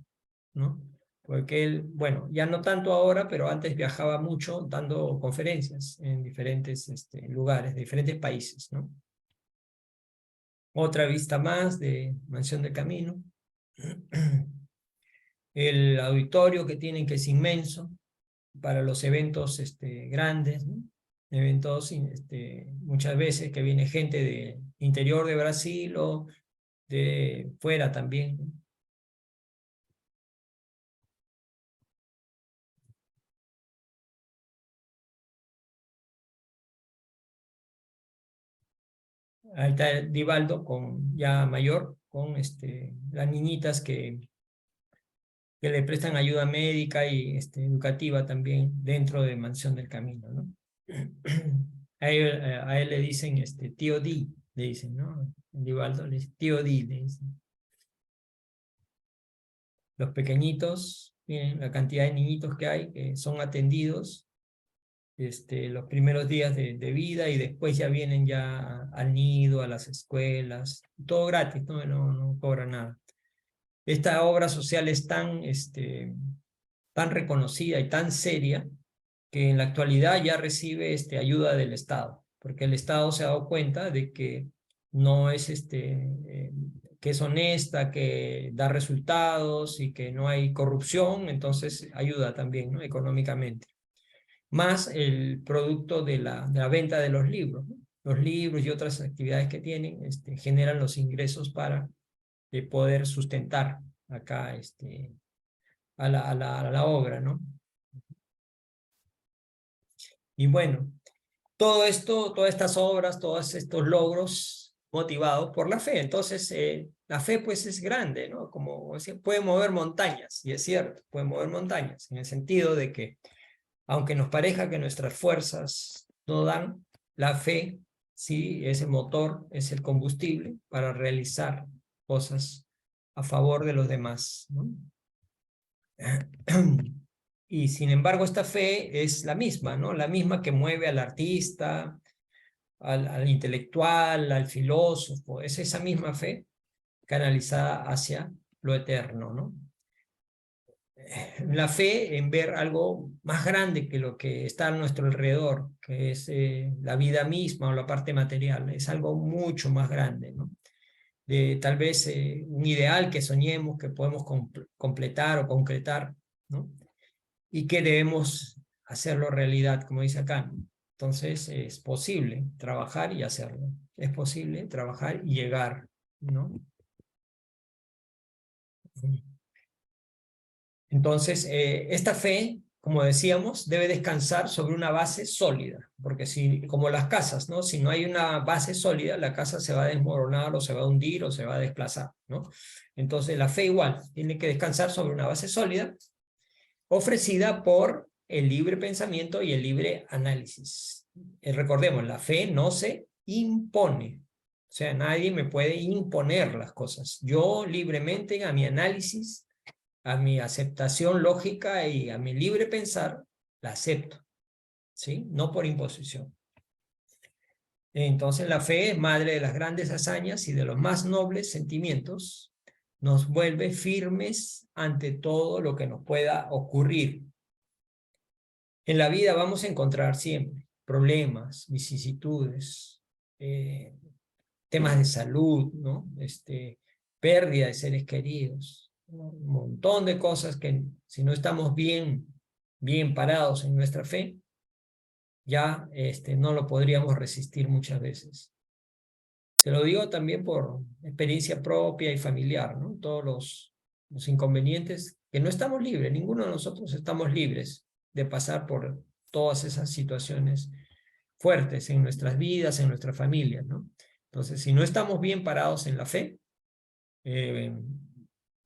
¿no? Porque él, bueno, ya no tanto ahora, pero antes viajaba mucho dando conferencias en diferentes lugares, de diferentes países, ¿no? Otra vista más de Mansión del Camino. El auditorio que tienen, que es inmenso, para los eventos grandes, ¿no? Eventos muchas veces que viene gente del interior de Brasil o de fuera también, ¿no? Ahí está Divaldo con ya mayor, con las niñitas que le prestan ayuda médica y educativa también dentro de Mansión del Camino, ¿no? A él le dicen tío Di, le dicen, ¿no? Divaldo le dice tío Di, le dicen. Los pequeñitos, miren la cantidad de niñitos que hay, que son atendidos los primeros días de vida, y después ya vienen ya al nido, a las escuelas, todo gratis, no cobra nada. Esta obra social es tan reconocida y tan seria que en la actualidad ya recibe ayuda del Estado, porque el Estado se ha dado cuenta de que no es que es honesta, que da resultados y que no hay corrupción, entonces ayuda también, ¿no? Económicamente. Más el producto de la venta de los libros, ¿no? Los libros y otras actividades que tienen generan los ingresos para poder sustentar acá a la obra, ¿no? Y bueno, todo esto, todas estas obras, todos estos logros motivados por la fe. Entonces, la fe pues es grande, ¿no? Como puede mover montañas, y es cierto, puede mover montañas, en el sentido de que aunque nos parezca que nuestras fuerzas no dan, la fe sí es el motor, es el combustible para realizar cosas a favor de los demás, ¿no? Y sin embargo esta fe es la misma, ¿no? La misma que mueve al artista, al intelectual, al filósofo. Es esa misma fe canalizada hacia lo eterno, ¿no? La fe en ver algo más grande que lo que está a nuestro alrededor, que es la vida misma o la parte material, es algo mucho más grande, ¿no? De tal vez un ideal que soñemos, que podemos completar o concretar, ¿no? Y que debemos hacerlo realidad, como dice acá, ¿no? Entonces es posible trabajar y hacerlo, es posible trabajar y llegar, ¿no? Entonces, esta fe, como decíamos, debe descansar sobre una base sólida, porque como las casas, ¿no? Si no hay una base sólida, la casa se va a desmoronar o se va a hundir o se va a desplazar, ¿no? Entonces, la fe igual, tiene que descansar sobre una base sólida, ofrecida por el libre pensamiento y el libre análisis. Recordemos, la fe no se impone, o sea, nadie me puede imponer las cosas. Yo libremente, a mi análisis, a mi aceptación lógica y a mi libre pensar, la acepto, ¿sí? No por imposición. Entonces la fe es madre de las grandes hazañas y de los más nobles sentimientos, nos vuelve firmes ante todo lo que nos pueda ocurrir. En la vida vamos a encontrar siempre problemas, vicisitudes, temas de salud, ¿no? Pérdida de seres queridos, ¿no? Un montón de cosas que si no estamos bien parados en nuestra fe, ya no lo podríamos resistir muchas veces. Te lo digo también por experiencia propia y familiar, ¿no? Todos los inconvenientes, que no estamos libres, ninguno de nosotros estamos libres de pasar por todas esas situaciones fuertes en nuestras vidas, en nuestras familias, ¿no? Entonces, si no estamos bien parados en la fe,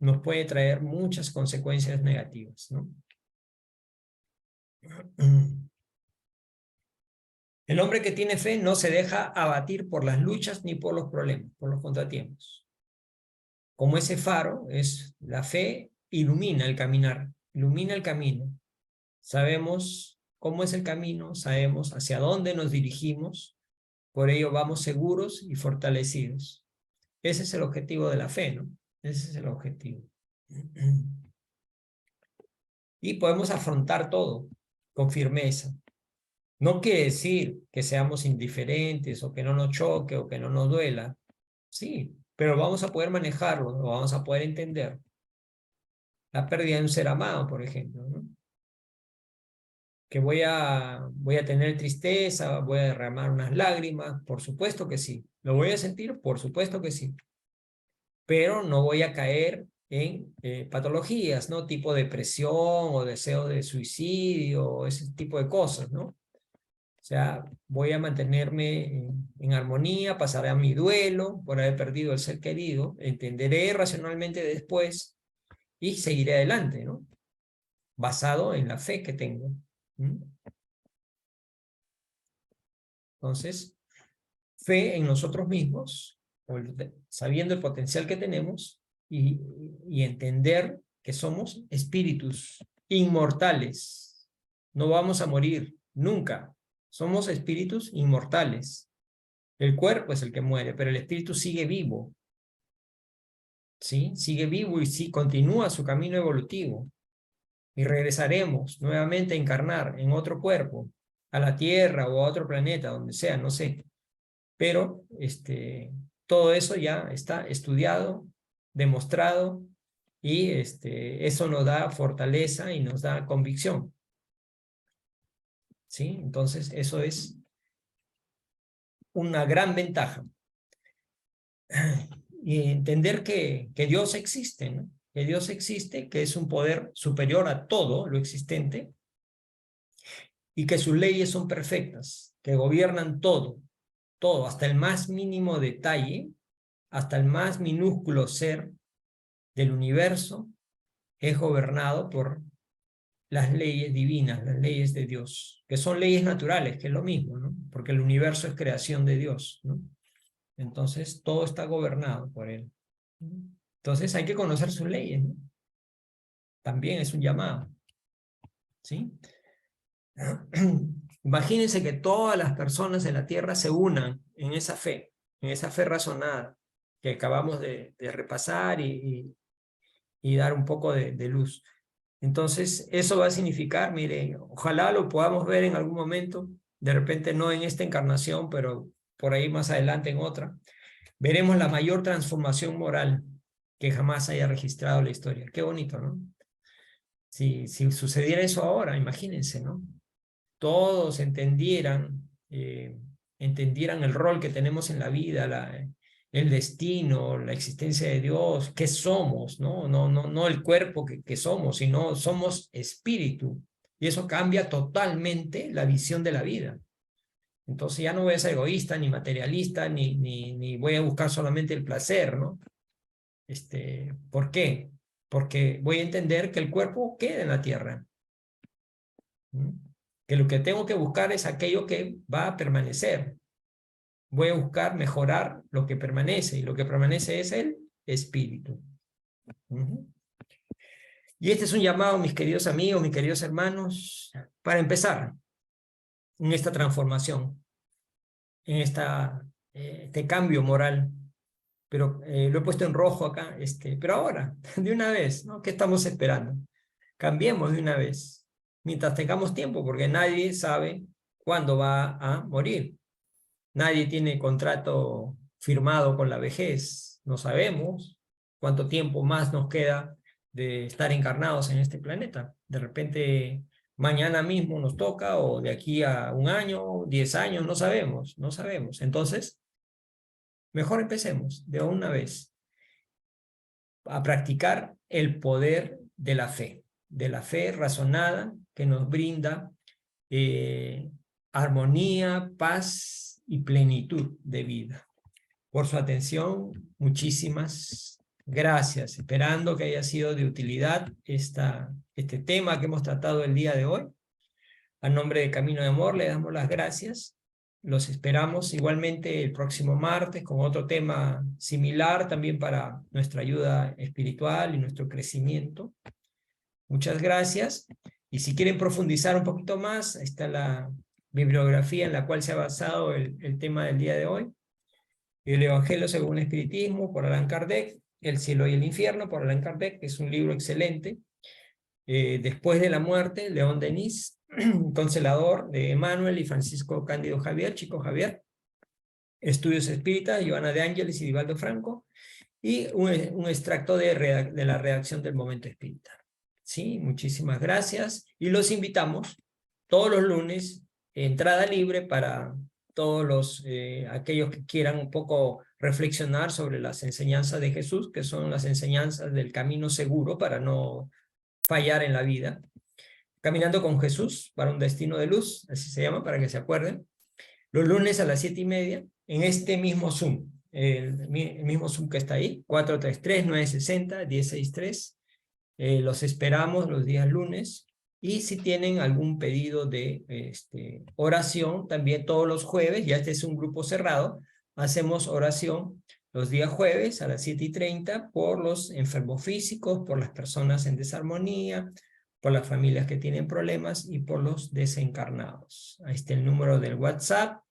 nos puede traer muchas consecuencias negativas, ¿no? El hombre que tiene fe no se deja abatir por las luchas ni por los problemas, por los contratiempos. Como ese faro, la fe ilumina el caminar, ilumina el camino. Sabemos cómo es el camino, sabemos hacia dónde nos dirigimos, por ello vamos seguros y fortalecidos. Ese es el objetivo de la fe, ¿no? Ese es el objetivo. Y podemos afrontar todo con firmeza. No quiere decir que seamos indiferentes o que no nos choque o que no nos duela. Sí, pero vamos a poder manejarlo, lo vamos a poder entender. La pérdida de un ser amado, por ejemplo, ¿no? Que voy a tener tristeza, voy a derramar unas lágrimas, por supuesto que sí. ¿Lo voy a sentir? Por supuesto que sí. Pero no voy a caer en patologías, ¿no? Tipo depresión o deseo de suicidio, o ese tipo de cosas, ¿no? O sea, voy a mantenerme en armonía, pasaré a mi duelo por haber perdido el ser querido, entenderé racionalmente después y seguiré adelante, ¿no? Basado en la fe que tengo. Entonces, fe en nosotros mismos, sabiendo el potencial que tenemos y entender que somos espíritus inmortales. No vamos a morir nunca. Somos espíritus inmortales. El cuerpo es el que muere, pero el espíritu sigue vivo. ¿Sí? Sigue vivo y sí, continúa su camino evolutivo. Y regresaremos nuevamente a encarnar en otro cuerpo, a la Tierra o a otro planeta, donde sea, no sé. Pero todo eso ya está estudiado, demostrado, y eso nos da fortaleza y nos da convicción. ¿Sí? Entonces, eso es una gran ventaja. Y entender que Dios existe, ¿no? Que Dios existe, que es un poder superior a todo lo existente, y que sus leyes son perfectas, que gobiernan todo, todo, hasta el más mínimo detalle, hasta el más minúsculo ser del universo, es gobernado por las leyes divinas, las leyes de Dios, que son leyes naturales, que es lo mismo, ¿no? Porque el universo es creación de Dios, ¿no? Entonces, todo está gobernado por Él. Entonces, hay que conocer sus leyes, ¿no? También es un llamado, ¿sí? Imagínense que todas las personas en la Tierra se unan en esa fe razonada, que acabamos de repasar y dar un poco de luz. Entonces, eso va a significar, miren, ojalá lo podamos ver en algún momento, de repente no en esta encarnación, pero por ahí más adelante en otra, veremos la mayor transformación moral que jamás haya registrado la historia. Qué bonito, ¿no? Si sucediera eso ahora, imagínense, ¿no? Todos entendieran el rol que tenemos en la vida, el destino, la existencia de Dios, qué somos, ¿no? No el cuerpo que somos, sino somos espíritu. Y eso cambia totalmente la visión de la vida. Entonces ya no voy a ser egoísta, ni materialista, ni voy a buscar solamente el placer, ¿no? ¿Por qué? Porque voy a entender que el cuerpo queda en la tierra. Que lo que tengo que buscar es aquello que va a permanecer. Voy a buscar mejorar lo que permanece, y lo que permanece es el espíritu. Y este es un llamado, mis queridos amigos, mis queridos hermanos, para empezar en esta transformación, en este cambio moral, pero lo he puesto en rojo acá, pero ahora, de una vez, ¿no? ¿Qué estamos esperando? Cambiemos de una vez, mientras tengamos tiempo, porque nadie sabe cuándo va a morir. Nadie tiene contrato firmado con la vejez, no sabemos cuánto tiempo más nos queda de estar encarnados en este planeta. De repente, mañana mismo nos toca, o de aquí a 1 año, 10 años, no sabemos, no sabemos. Entonces, mejor empecemos de una vez a practicar el poder de la fe razonada que nos brinda armonía, paz y plenitud de vida. Por su atención, muchísimas gracias. Esperando que haya sido de utilidad este tema que hemos tratado el día de hoy. A nombre de Camino de Amor le damos las gracias. Los esperamos igualmente el próximo martes con otro tema similar también para nuestra ayuda espiritual y nuestro crecimiento. Muchas gracias. Y si quieren profundizar un poquito más, está la bibliografía en la cual se ha basado el tema del día de hoy. El Evangelio según el Espiritismo, por Allan Kardec. El cielo y el infierno, por Allan Kardec, que es un libro excelente. Después de la muerte, León Denis, Consolador, de Emmanuel y Francisco Cándido Javier, Chico Javier. Estudios Espíritas, Joana de Ángeles y Divaldo Franco. Y un extracto de la redacción del Momento Espírita. Sí, muchísimas gracias. Y los invitamos todos los lunes, entrada libre para todos aquellos que quieran un poco reflexionar sobre las enseñanzas de Jesús, que son las enseñanzas del camino seguro para no fallar en la vida. Caminando con Jesús para un destino de luz, así se llama, para que se acuerden. Los lunes a las 7:30, en este mismo Zoom, el mismo Zoom que está ahí, 433-960-163. Los esperamos los días lunes. Y si tienen algún pedido de oración, también todos los jueves, ya este es un grupo cerrado, hacemos oración los días jueves a las 7:30 por los enfermos físicos, por las personas en desarmonía, por las familias que tienen problemas y por los desencarnados. Ahí está el número del WhatsApp.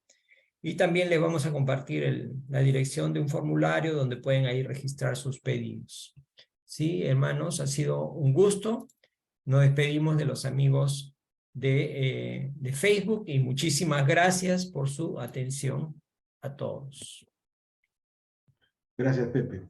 Y también les vamos a compartir la dirección de un formulario donde pueden ahí registrar sus pedidos. Sí, hermanos, ha sido un gusto. Nos despedimos de los amigos de Facebook y muchísimas gracias por su atención a todos. Gracias, Pepe.